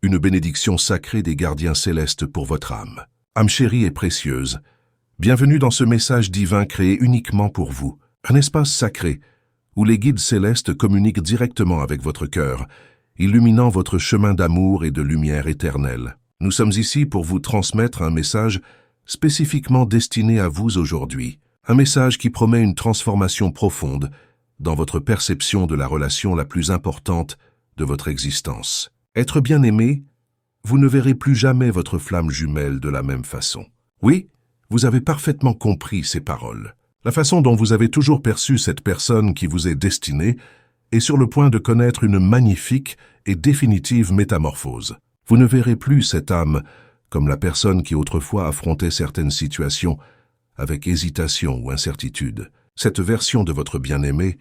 une bénédiction sacrée des gardiens célestes pour votre âme. Âme chérie et précieuse, bienvenue dans ce message divin créé uniquement pour vous, un espace sacré où les guides célestes communiquent directement avec votre cœur, illuminant votre chemin d'amour et de lumière éternelle. Nous sommes ici pour vous transmettre un message spécifiquement destiné à vous aujourd'hui, un message qui promet une transformation profonde dans votre perception de la relation la plus importante de votre existence. Être bien-aimé, vous ne verrez plus jamais votre flamme jumelle de la même façon. Oui, vous avez parfaitement compris ces paroles. La façon dont vous avez toujours perçu cette personne qui vous est destinée est sur le point de connaître une magnifique et définitive métamorphose. Vous ne verrez plus cette âme comme la personne qui autrefois affrontait certaines situations avec hésitation ou incertitude. Cette version de votre bien-aimé,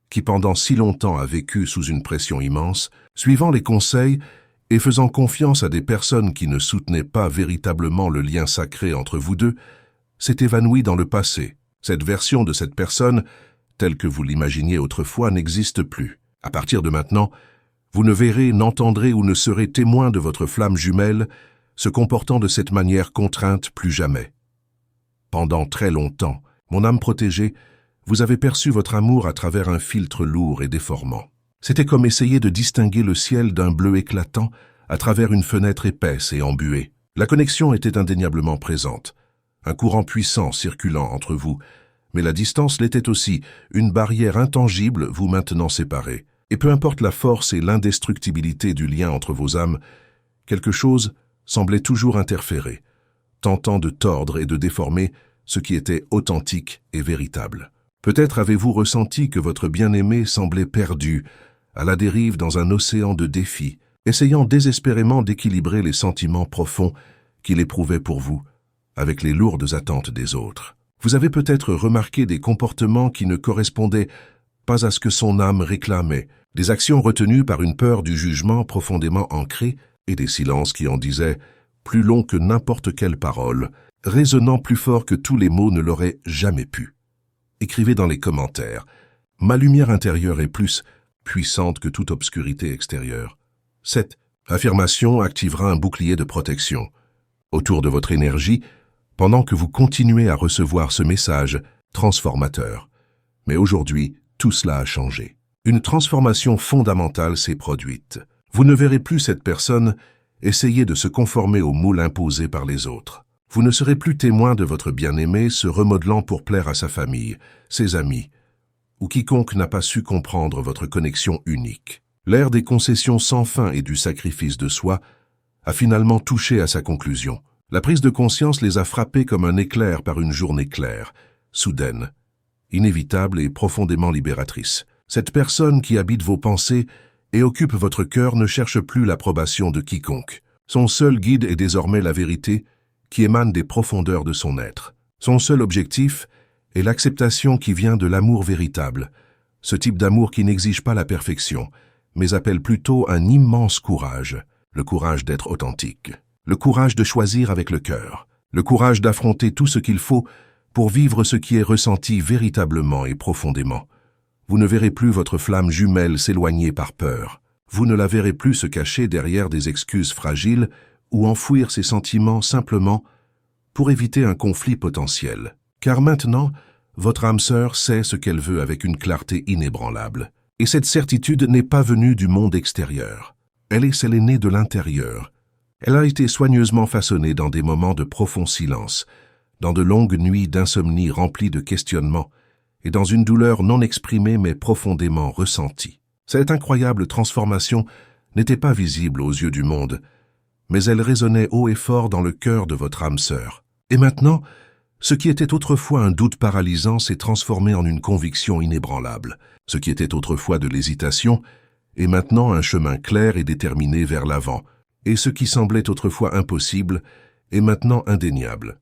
qui pendant si longtemps a vécu sous une pression immense, suivant les conseils et faisant confiance à des personnes qui ne soutenaient pas véritablement le lien sacré entre vous deux, s'est évanouie dans le passé. Cette version de cette personne, telle que vous l'imaginiez autrefois, n'existe plus. À partir de maintenant, vous ne verrez, n'entendrez ou ne serez témoin de votre flamme jumelle se comportant de cette manière contrainte plus jamais. Pendant très longtemps, mon âme protégée, vous avez perçu votre amour à travers un filtre lourd et déformant. C'était comme essayer de distinguer le ciel d'un bleu éclatant à travers une fenêtre épaisse et embuée. La connexion était indéniablement présente, un courant puissant circulant entre vous, mais la distance l'était aussi, une barrière intangible vous maintenant séparée. Et peu importe la force et l'indestructibilité du lien entre vos âmes, quelque chose semblait toujours interférer, tentant de tordre et de déformer ce qui était authentique et véritable. Peut-être avez-vous ressenti que votre bien-aimé semblait perdu, à la dérive dans un océan de défis, essayant désespérément d'équilibrer les sentiments profonds qu'il éprouvait pour vous, avec les lourdes attentes des autres. Vous avez peut-être remarqué des comportements qui ne correspondaient pas à ce que son âme réclamait, des actions retenues par une peur du jugement profondément ancrée et des silences qui en disaient plus long que n'importe quelle parole, résonnant plus fort que tous les mots ne l'auraient jamais pu. Écrivez dans les commentaires « Ma lumière intérieure est plus puissante que toute obscurité extérieure ». Cette affirmation activera un bouclier de protection autour de votre énergie pendant que vous continuez à recevoir ce message transformateur. Mais aujourd'hui, tout cela a changé. Une transformation fondamentale s'est produite. Vous ne verrez plus cette personne essayer de se conformer au moule imposé par les autres. Vous ne serez plus témoin de votre bien-aimé se remodelant pour plaire à sa famille, ses amis, ou quiconque n'a pas su comprendre votre connexion unique. L'ère des concessions sans fin et du sacrifice de soi a finalement touché à sa conclusion. La prise de conscience les a frappés comme un éclair par une journée claire, soudaine, inévitable et profondément libératrice. Cette personne qui habite vos pensées et occupe votre cœur ne cherche plus l'approbation de quiconque. Son seul guide est désormais la vérité qui émane des profondeurs de son être. Son seul objectif est l'acceptation qui vient de l'amour véritable, ce type d'amour qui n'exige pas la perfection, mais appelle plutôt un immense courage, le courage d'être authentique, le courage de choisir avec le cœur, le courage d'affronter tout ce qu'il faut pour vivre ce qui est ressenti véritablement et profondément. Vous ne verrez plus votre flamme jumelle s'éloigner par peur. Vous ne la verrez plus se cacher derrière des excuses fragiles ou enfouir ses sentiments simplement pour éviter un conflit potentiel. Car maintenant, votre âme sœur sait ce qu'elle veut avec une clarté inébranlable. Et cette certitude n'est pas venue du monde extérieur. Elle est née de l'intérieur. Elle a été soigneusement façonnée dans des moments de profond silence, dans de longues nuits d'insomnie remplies de questionnements, et dans une douleur non exprimée mais profondément ressentie. Cette incroyable transformation n'était pas visible aux yeux du monde, mais elle résonnait haut et fort dans le cœur de votre âme sœur. Et maintenant, ce qui était autrefois un doute paralysant s'est transformé en une conviction inébranlable. Ce qui était autrefois de l'hésitation est maintenant un chemin clair et déterminé vers l'avant, et ce qui semblait autrefois impossible est maintenant indéniable.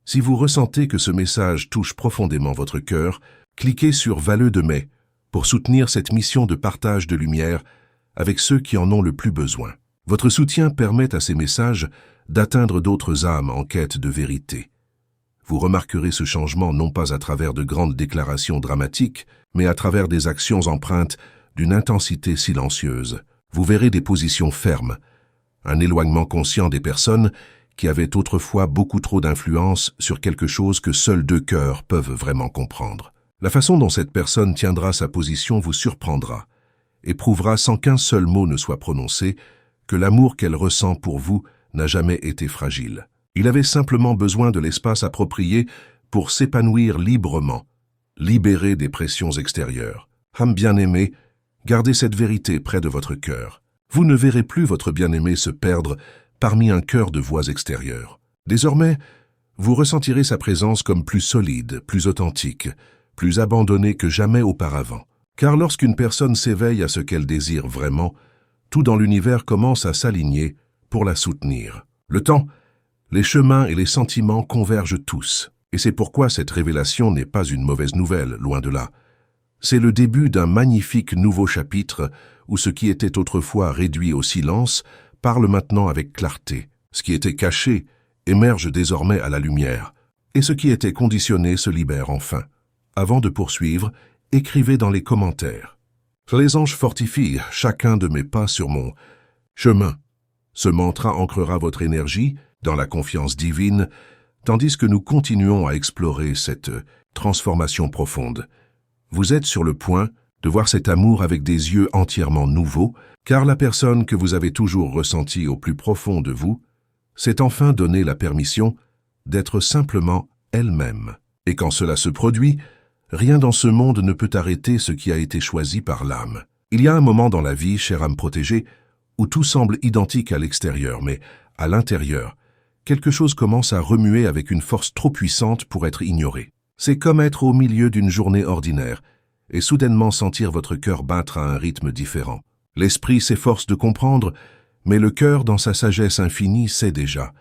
Si vous ressentez que ce message touche profondément votre cœur, cliquez sur Valleux de Mai pour soutenir cette mission de partage de lumière avec ceux qui en ont le plus besoin. Votre soutien permet à ces messages d'atteindre d'autres âmes en quête de vérité. Vous remarquerez ce changement non pas à travers de grandes déclarations dramatiques, mais à travers des actions empreintes d'une intensité silencieuse. Vous verrez des positions fermes, un éloignement conscient des personnes qui avaient autrefois beaucoup trop d'influence sur quelque chose que seuls deux cœurs peuvent vraiment comprendre. La façon dont cette personne tiendra sa position vous surprendra et prouvera sans qu'un seul mot ne soit prononcé que l'amour qu'elle ressent pour vous n'a jamais été fragile. Il avait simplement besoin de l'espace approprié pour s'épanouir librement, libéré des pressions extérieures. Âme bien-aimée, gardez cette vérité près de votre cœur. Vous ne verrez plus votre bien-aimé se perdre parmi un chœur de voix extérieures. Désormais, vous ressentirez sa présence comme plus solide, plus authentique, plus abandonnée que jamais auparavant. Car lorsqu'une personne s'éveille à ce qu'elle désire vraiment, tout dans l'univers commence à s'aligner pour la soutenir. Le temps, les chemins et les sentiments convergent tous. Et c'est pourquoi cette révélation n'est pas une mauvaise nouvelle, loin de là. C'est le début d'un magnifique nouveau chapitre où ce qui était autrefois réduit au silence parle maintenant avec clarté. Ce qui était caché émerge désormais à la lumière, et ce qui était conditionné se libère enfin. Avant de poursuivre, écrivez dans les commentaires. Les anges fortifient chacun de mes pas sur mon chemin. Ce mantra ancrera votre énergie dans la confiance divine, tandis que nous continuons à explorer cette transformation profonde. Vous êtes sur le point de voir cet amour avec des yeux entièrement nouveaux, car la personne que vous avez toujours ressentie au plus profond de vous s'est enfin donné la permission d'être simplement elle-même. Et quand cela se produit, rien dans ce monde ne peut arrêter ce qui a été choisi par l'âme. Il y a un moment dans la vie, chère âme protégée, où tout semble identique à l'extérieur, mais à l'intérieur, quelque chose commence à remuer avec une force trop puissante pour être ignorée. C'est comme être au milieu d'une journée ordinaire et soudainement sentir votre cœur battre à un rythme différent. L'esprit s'efforce de comprendre, mais le cœur, dans sa sagesse infinie, sait déjà.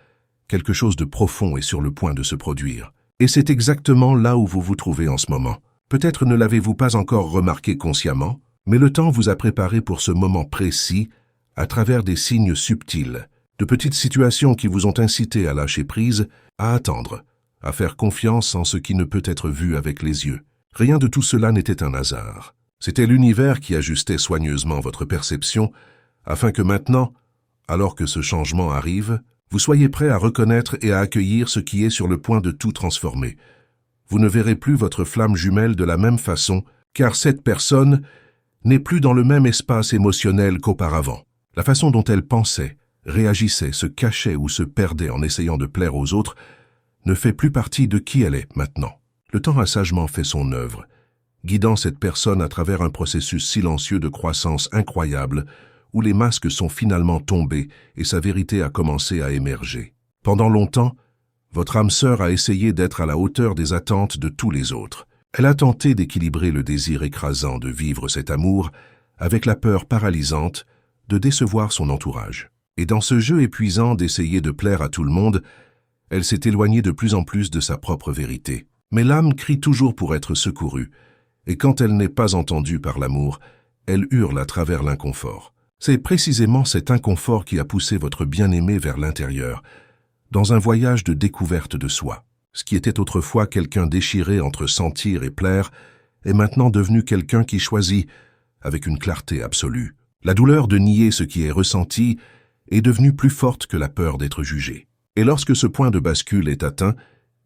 Quelque chose de profond est sur le point de se produire. Et c'est exactement là où vous vous trouvez en ce moment. Peut-être ne l'avez-vous pas encore remarqué consciemment, mais le temps vous a préparé pour ce moment précis à travers des signes subtils, de petites situations qui vous ont incité à lâcher prise, à attendre, à faire confiance en ce qui ne peut être vu avec les yeux. Rien de tout cela n'était un hasard. C'était l'univers qui ajustait soigneusement votre perception, afin que maintenant, alors que ce changement arrive, vous soyez prêt à reconnaître et à accueillir ce qui est sur le point de tout transformer. Vous ne verrez plus votre flamme jumelle de la même façon, car cette personne n'est plus dans le même espace émotionnel qu'auparavant. La façon dont elle pensait, réagissait, se cachait ou se perdait en essayant de plaire aux autres ne fait plus partie de qui elle est maintenant. Le temps a sagement fait son œuvre, guidant cette personne à travers un processus silencieux de croissance incroyable où les masques sont finalement tombés et sa vérité a commencé à émerger. Pendant longtemps, votre âme sœur a essayé d'être à la hauteur des attentes de tous les autres. Elle a tenté d'équilibrer le désir écrasant de vivre cet amour avec la peur paralysante de décevoir son entourage. Et dans ce jeu épuisant d'essayer de plaire à tout le monde, elle s'est éloignée de plus en plus de sa propre vérité. Mais l'âme crie toujours pour être secourue, et quand elle n'est pas entendue par l'amour, elle hurle à travers l'inconfort. C'est précisément cet inconfort qui a poussé votre bien-aimé vers l'intérieur, dans un voyage de découverte de soi. Ce qui était autrefois quelqu'un déchiré entre sentir et plaire est maintenant devenu quelqu'un qui choisit avec une clarté absolue. La douleur de nier ce qui est ressenti est devenue plus forte que la peur d'être jugé. Et lorsque ce point de bascule est atteint,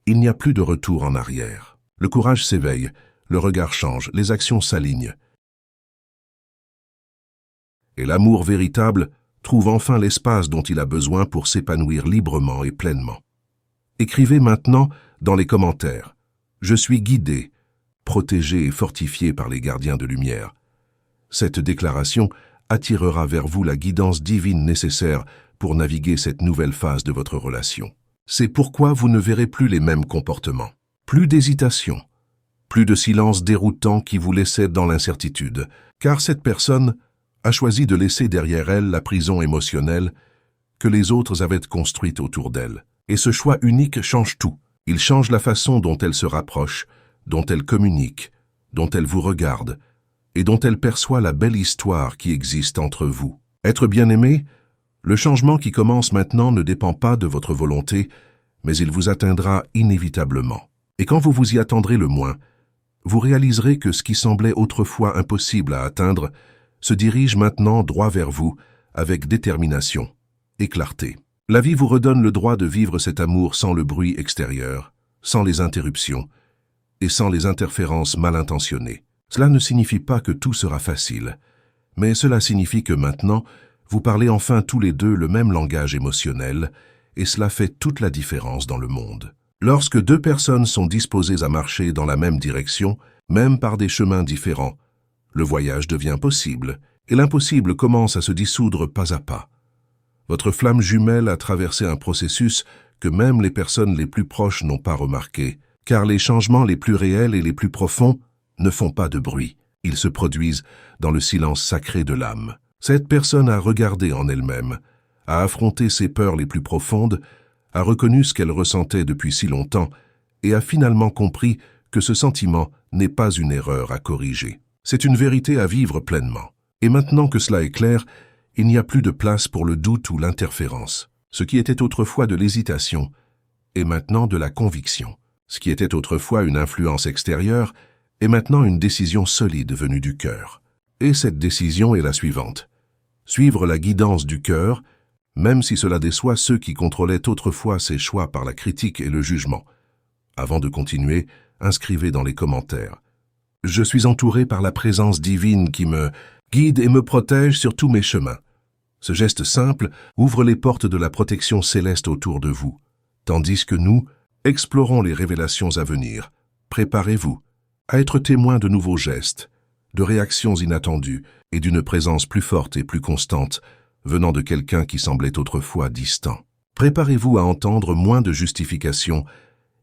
il n'y a plus de retour en arrière. Le courage s'éveille, le regard change, les actions s'alignent. Et l'amour véritable trouve enfin l'espace dont il a besoin pour s'épanouir librement et pleinement. Écrivez maintenant dans les commentaires « Je suis guidé, protégé et fortifié par les gardiens de lumière ». Cette déclaration attirera vers vous la guidance divine nécessaire pour naviguer cette nouvelle phase de votre relation. C'est pourquoi vous ne verrez plus les mêmes comportements. Plus d'hésitation, plus de silence déroutant qui vous laissait dans l'incertitude, car cette personne a choisi de laisser derrière elle la prison émotionnelle que les autres avaient construite autour d'elle. Et ce choix unique change tout. Il change la façon dont elle se rapproche, dont elle communique, dont elle vous regarde, et dont elle perçoit la belle histoire qui existe entre vous. Être bien-aimé, le changement qui commence maintenant ne dépend pas de votre volonté, mais il vous atteindra inévitablement. Et quand vous vous y attendrez le moins, vous réaliserez que ce qui semblait autrefois impossible à atteindre se dirige maintenant droit vers vous avec détermination. et clarté. La vie vous redonne le droit de vivre cet amour sans le bruit extérieur, sans les interruptions et sans les interférences mal intentionnées. Cela ne signifie pas que tout sera facile, mais cela signifie que maintenant, vous parlez enfin tous les deux le même langage émotionnel, et cela fait toute la différence dans le monde. Lorsque deux personnes sont disposées à marcher dans la même direction, même par des chemins différents, le voyage devient possible, et l'impossible commence à se dissoudre pas à pas. Votre flamme jumelle a traversé un processus que même les personnes les plus proches n'ont pas remarqué, car les changements les plus réels et les plus profonds ne font pas de bruit. Ils se produisent dans le silence sacré de l'âme. Cette personne a regardé en elle-même, a affronté ses peurs les plus profondes, a reconnu ce qu'elle ressentait depuis si longtemps et a finalement compris que ce sentiment n'est pas une erreur à corriger. C'est une vérité à vivre pleinement. Et maintenant que cela est clair, il n'y a plus de place pour le doute ou l'interférence. Ce qui était autrefois de l'hésitation est maintenant de la conviction. Ce qui était autrefois une influence extérieure est maintenant une décision solide venue du cœur. Et cette décision est la suivante. Suivre la guidance du cœur, même si cela déçoit ceux qui contrôlaient autrefois ses choix par la critique et le jugement. Avant de continuer, inscrivez dans les commentaires. Je suis entouré par la présence divine qui me guide et me protège sur tous mes chemins. Ce geste simple ouvre les portes de la protection céleste autour de vous, tandis que nous explorons les révélations à venir. Préparez-vous à être témoin de nouveaux gestes, de réactions inattendues et d'une présence plus forte et plus constante venant de quelqu'un qui semblait autrefois distant. Préparez-vous à entendre moins de justifications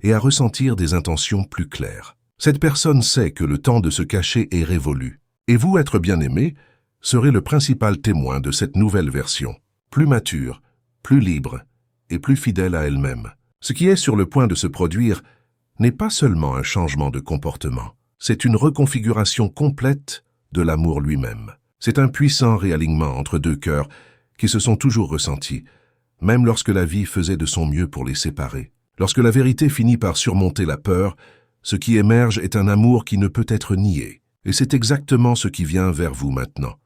et à ressentir des intentions plus claires. Cette personne sait que le temps de se cacher est révolu, et vous, être bien-aimé, serez le principal témoin de cette nouvelle version, plus mature, plus libre et plus fidèle à elle-même. Ce qui est sur le point de se produire n'est pas seulement un changement de comportement, c'est une reconfiguration complète de l'amour lui-même. C'est un puissant réalignement entre deux cœurs qui se sont toujours ressentis, même lorsque la vie faisait de son mieux pour les séparer. Lorsque la vérité finit par surmonter la peur, ce qui émerge est un amour qui ne peut être nié. Et c'est exactement ce qui vient vers vous maintenant.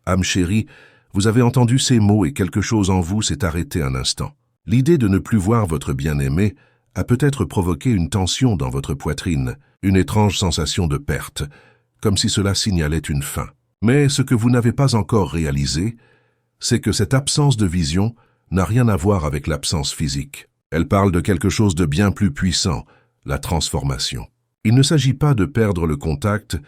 Âme chérie, vous avez entendu ces mots et quelque chose en vous s'est arrêté un instant. L'idée de ne plus voir votre bien-aimé a peut-être provoqué une tension dans votre poitrine, une étrange sensation de perte, comme si cela signalait une fin. Mais ce que vous n'avez pas encore réalisé, c'est que cette absence de vision n'a rien à voir avec l'absence physique. Elle parle de quelque chose de bien plus puissant, la transformation. Il ne s'agit pas de perdre le contact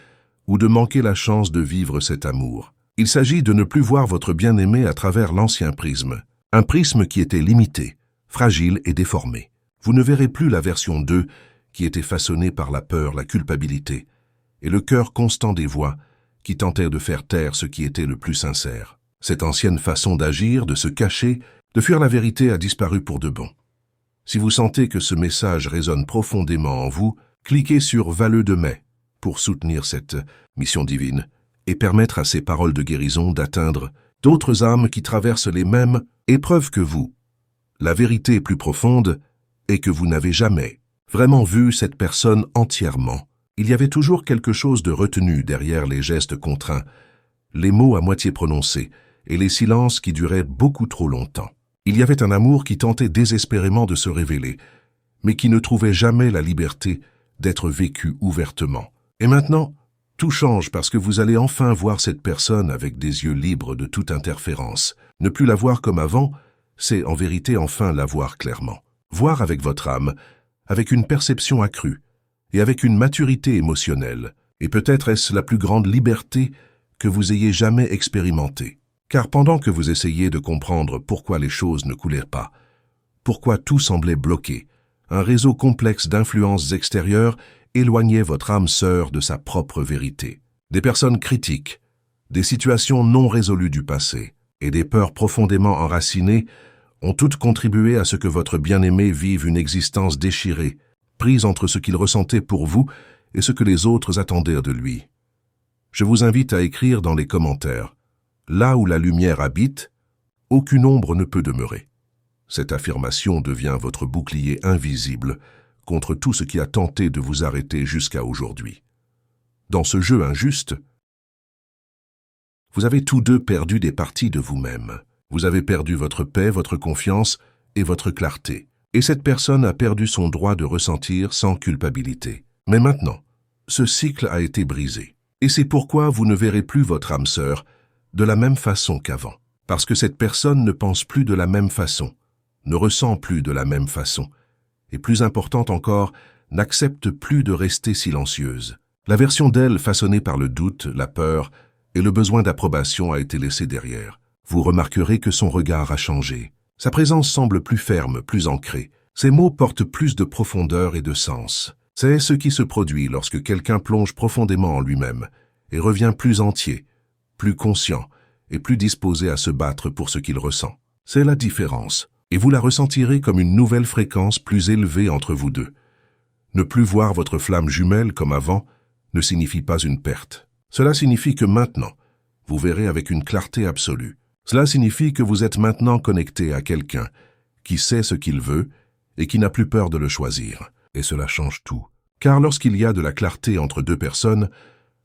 ou de manquer la chance de vivre cet amour. Il s'agit de ne plus voir votre bien-aimé à travers l'ancien prisme, un prisme qui était limité, fragile et déformé. Vous ne verrez plus la version 2 qui était façonnée par la peur, la culpabilité et le cœur constant des voix qui tentaient de faire taire ce qui était le plus sincère. Cette ancienne façon d'agir, de se cacher, de fuir la vérité a disparu pour de bon. Si vous sentez que ce message résonne profondément en vous, cliquez sur Valleux de mai pour soutenir cette mission divine et permettre à ces paroles de guérison d'atteindre d'autres âmes qui traversent les mêmes épreuves que vous. La vérité plus profonde est que vous n'avez jamais vraiment vu cette personne entièrement. Il y avait toujours quelque chose de retenu derrière les gestes contraints, les mots à moitié prononcés et les silences qui duraient beaucoup trop longtemps. Il y avait un amour qui tentait désespérément de se révéler, mais qui ne trouvait jamais la liberté d'être vécu ouvertement. Et maintenant, tout change parce que vous allez enfin voir cette personne avec des yeux libres de toute interférence. Ne plus la voir comme avant, c'est en vérité enfin la voir clairement. Voir avec votre âme, avec une perception accrue et avec une maturité émotionnelle. Et peut-être est-ce la plus grande liberté que vous ayez jamais expérimentée. Car pendant que vous essayez de comprendre pourquoi les choses ne coulaient pas, pourquoi tout semblait bloqué, un réseau complexe d'influences extérieures éloignait votre âme sœur de sa propre vérité. Des personnes critiques, des situations non résolues du passé et des peurs profondément enracinées ont toutes contribué à ce que votre bien-aimé vive une existence déchirée, prise entre ce qu'il ressentait pour vous et ce que les autres attendaient de lui. Je vous invite à écrire dans les commentaires « Là où la lumière habite, aucune ombre ne peut demeurer ». Cette affirmation devient votre bouclier invisible contre tout ce qui a tenté de vous arrêter jusqu'à aujourd'hui. Dans ce jeu injuste, vous avez tous deux perdu des parties de vous-même. Vous avez perdu votre paix, votre confiance et votre clarté. Et cette personne a perdu son droit de ressentir sans culpabilité. Mais maintenant, ce cycle a été brisé. Et c'est pourquoi vous ne verrez plus votre âme sœur de la même façon qu'avant. Parce que cette personne ne pense plus de la même façon, ne ressent plus de la même façon, et plus important encore, n'accepte plus de rester silencieuse. La version d'elle façonnée par le doute, la peur et le besoin d'approbation a été laissée derrière. Vous remarquerez que son regard a changé. Sa présence semble plus ferme, plus ancrée. Ses mots portent plus de profondeur et de sens. C'est ce qui se produit lorsque quelqu'un plonge profondément en lui-même et revient plus entier, plus conscient et plus disposé à se battre pour ce qu'il ressent. C'est la différence, et vous la ressentirez comme une nouvelle fréquence plus élevée entre vous deux. Ne plus voir votre flamme jumelle comme avant ne signifie pas une perte. Cela signifie que maintenant, vous verrez avec une clarté absolue. Cela signifie que vous êtes maintenant connecté à quelqu'un qui sait ce qu'il veut et qui n'a plus peur de le choisir. Et cela change tout. Car lorsqu'il y a de la clarté entre deux personnes,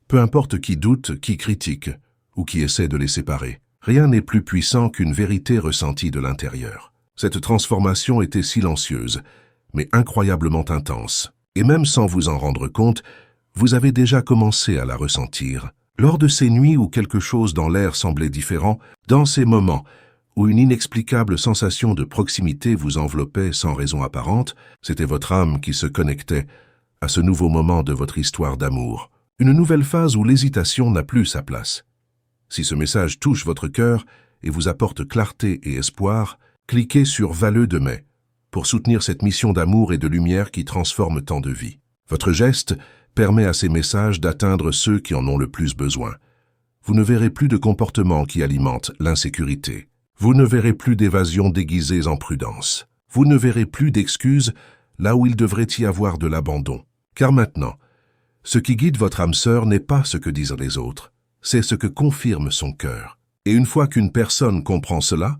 peu importe qui doute, qui critique ou qui essaie de les séparer, rien n'est plus puissant qu'une vérité ressentie de l'intérieur. Cette transformation était silencieuse, mais incroyablement intense. Et même sans vous en rendre compte, vous avez déjà commencé à la ressentir. Lors de ces nuits où quelque chose dans l'air semblait différent, dans ces moments où une inexplicable sensation de proximité vous enveloppait sans raison apparente, c'était votre âme qui se connectait à ce nouveau moment de votre histoire d'amour. Une nouvelle phase où l'hésitation n'a plus sa place. Si ce message touche votre cœur et vous apporte clarté et espoir, cliquez sur Valleux de mai pour soutenir cette mission d'amour et de lumière qui transforme tant de vies. Votre geste permet à ces messages d'atteindre ceux qui en ont le plus besoin. Vous ne verrez plus de comportements qui alimentent l'insécurité. Vous ne verrez plus d'évasions déguisées en prudence. Vous ne verrez plus d'excuses là où il devrait y avoir de l'abandon. Car maintenant, ce qui guide votre âme sœur n'est pas ce que disent les autres, c'est ce que confirme son cœur. Et une fois qu'une personne comprend cela,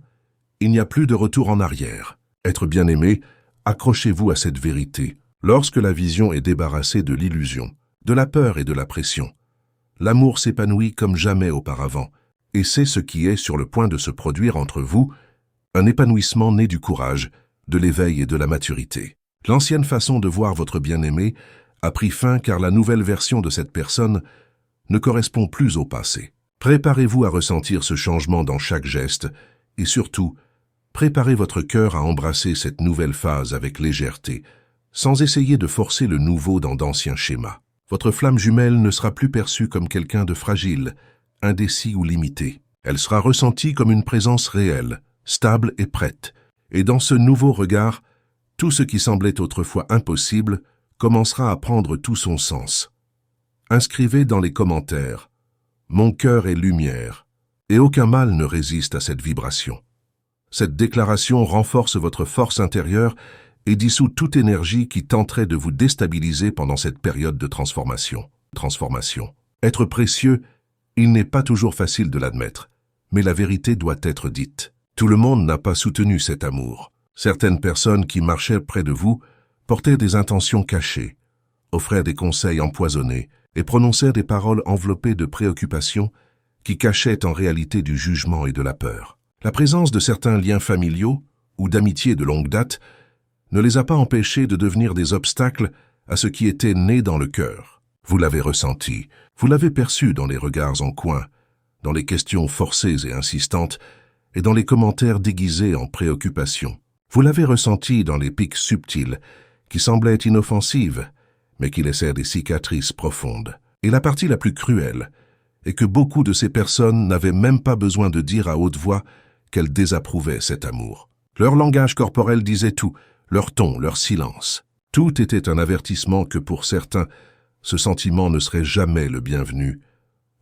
il n'y a plus de retour en arrière. Être bien-aimé, accrochez-vous à cette vérité. Lorsque la vision est débarrassée de l'illusion, de la peur et de la pression, l'amour s'épanouit comme jamais auparavant, et c'est ce qui est sur le point de se produire entre vous, un épanouissement né du courage, de l'éveil et de la maturité. L'ancienne façon de voir votre bien-aimé a pris fin car la nouvelle version de cette personne ne correspond plus au passé. Préparez-vous à ressentir ce changement dans chaque geste, et surtout, préparez votre cœur à embrasser cette nouvelle phase avec légèreté, sans essayer de forcer le nouveau dans d'anciens schémas. Votre flamme jumelle ne sera plus perçue comme quelqu'un de fragile, indécis ou limité. Elle sera ressentie comme une présence réelle, stable et prête. Et dans ce nouveau regard, tout ce qui semblait autrefois impossible commencera à prendre tout son sens. Inscrivez dans les commentaires « Mon cœur est lumière » et aucun mal ne résiste à cette vibration. Cette déclaration renforce votre force intérieure et dissout toute énergie qui tenterait de vous déstabiliser pendant cette période de transformation. Être précieux, il n'est pas toujours facile de l'admettre, mais la vérité doit être dite. Tout le monde n'a pas soutenu cet amour. Certaines personnes qui marchaient près de vous portaient des intentions cachées, offraient des conseils empoisonnés et prononçaient des paroles enveloppées de préoccupations qui cachaient en réalité du jugement et de la peur. La présence de certains liens familiaux ou d'amitié de longue date ne les a pas empêchés de devenir des obstacles à ce qui était né dans le cœur. Vous l'avez ressenti, vous l'avez perçu dans les regards en coin, dans les questions forcées et insistantes, et dans les commentaires déguisés en préoccupation. Vous l'avez ressenti dans les piques subtiles, qui semblaient inoffensives, mais qui laissaient des cicatrices profondes. Et la partie la plus cruelle est que beaucoup de ces personnes n'avaient même pas besoin de dire à haute voix qu'elles désapprouvaient cet amour. Leur langage corporel disait tout, leur ton, leur silence. Tout était un avertissement que pour certains, ce sentiment ne serait jamais le bienvenu.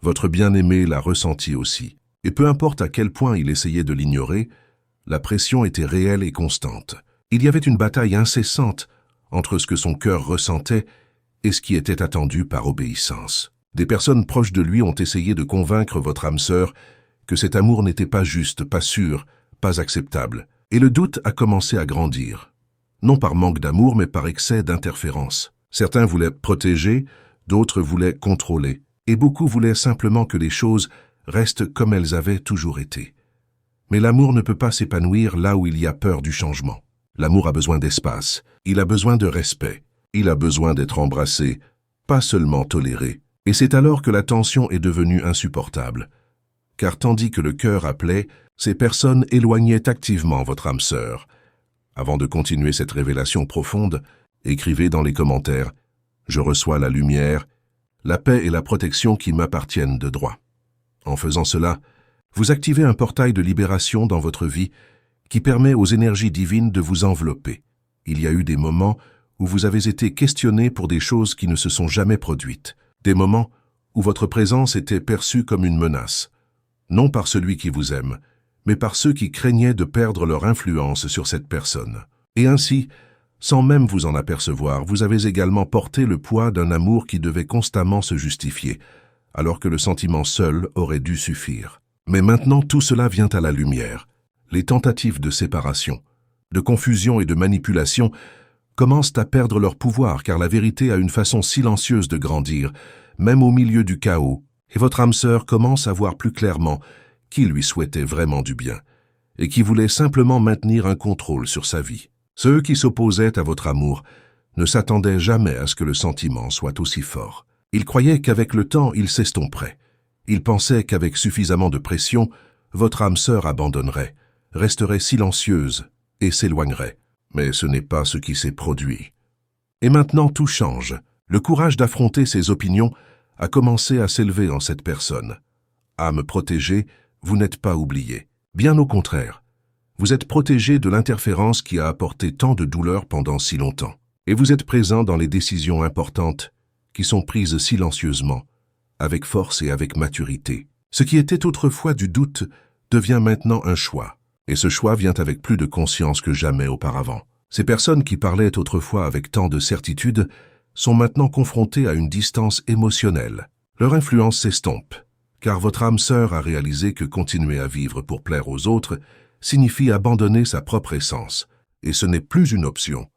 Votre bien-aimé l'a ressenti aussi. Et peu importe à quel point il essayait de l'ignorer, la pression était réelle et constante. Il y avait une bataille incessante entre ce que son cœur ressentait et ce qui était attendu par obéissance. Des personnes proches de lui ont essayé de convaincre votre âme sœur que cet amour n'était pas juste, pas sûr, pas acceptable. Et le doute a commencé à grandir. Non par manque d'amour, mais par excès d'interférence. Certains voulaient protéger, d'autres voulaient contrôler, et beaucoup voulaient simplement que les choses restent comme elles avaient toujours été. Mais l'amour ne peut pas s'épanouir là où il y a peur du changement. L'amour a besoin d'espace, il a besoin de respect, il a besoin d'être embrassé, pas seulement toléré. Et c'est alors que la tension est devenue insupportable. Car tandis que le cœur appelait, ces personnes éloignaient activement votre âme sœur. Avant de continuer cette révélation profonde, écrivez dans les commentaires « Je reçois la lumière, la paix et la protection qui m'appartiennent de droit ». En faisant cela, vous activez un portail de libération dans votre vie qui permet aux énergies divines de vous envelopper. Il y a eu des moments où vous avez été questionné pour des choses qui ne se sont jamais produites. Des moments où votre présence était perçue comme une menace, non par celui qui vous aime, mais par ceux qui craignaient de perdre leur influence sur cette personne. Et ainsi, sans même vous en apercevoir, vous avez également porté le poids d'un amour qui devait constamment se justifier, alors que le sentiment seul aurait dû suffire. Mais maintenant, tout cela vient à la lumière. Les tentatives de séparation, de confusion et de manipulation commencent à perdre leur pouvoir car la vérité a une façon silencieuse de grandir, même au milieu du chaos, et votre âme sœur commence à voir plus clairement qui lui souhaitait vraiment du bien et qui voulait simplement maintenir un contrôle sur sa vie. Ceux qui s'opposaient à votre amour ne s'attendaient jamais à ce que le sentiment soit aussi fort. Ils croyaient qu'avec le temps, il s'estomperait. Ils pensaient qu'avec suffisamment de pression, votre âme sœur abandonnerait, resterait silencieuse et s'éloignerait. Mais ce n'est pas ce qui s'est produit. Et maintenant tout change. Le courage d'affronter ses opinions a commencé à s'élever en cette personne. Âme protégée, vous n'êtes pas oublié. Bien au contraire. Vous êtes protégé de l'interférence qui a apporté tant de douleur pendant si longtemps. Et vous êtes présent dans les décisions importantes qui sont prises silencieusement, avec force et avec maturité. Ce qui était autrefois du doute devient maintenant un choix. Et ce choix vient avec plus de conscience que jamais auparavant. Ces personnes qui parlaient autrefois avec tant de certitude sont maintenant confrontées à une distance émotionnelle. Leur influence s'estompe, car votre âme sœur a réalisé que continuer à vivre pour plaire aux autres signifie abandonner sa propre essence. Et ce n'est plus une option.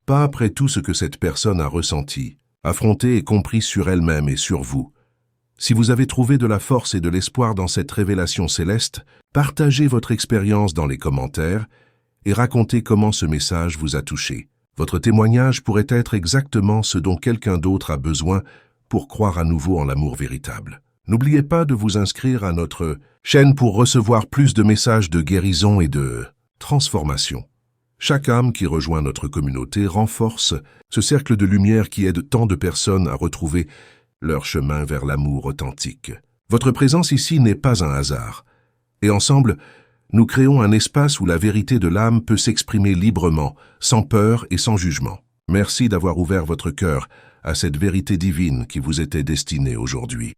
Pas après tout ce que cette personne a ressenti, affronté et compris sur elle-même et sur vous. Si vous avez trouvé de la force et de l'espoir dans cette révélation céleste, partagez votre expérience dans les commentaires et racontez comment ce message vous a touché. Votre témoignage pourrait être exactement ce dont quelqu'un d'autre a besoin pour croire à nouveau en l'amour véritable. N'oubliez pas de vous inscrire à notre chaîne pour recevoir plus de messages de guérison et de transformation. Chaque âme qui rejoint notre communauté renforce ce cercle de lumière qui aide tant de personnes à retrouver leur chemin vers l'amour authentique. Votre présence ici n'est pas un hasard. Et ensemble, nous créons un espace où la vérité de l'âme peut s'exprimer librement, sans peur et sans jugement. Merci d'avoir ouvert votre cœur à cette vérité divine qui vous était destinée aujourd'hui.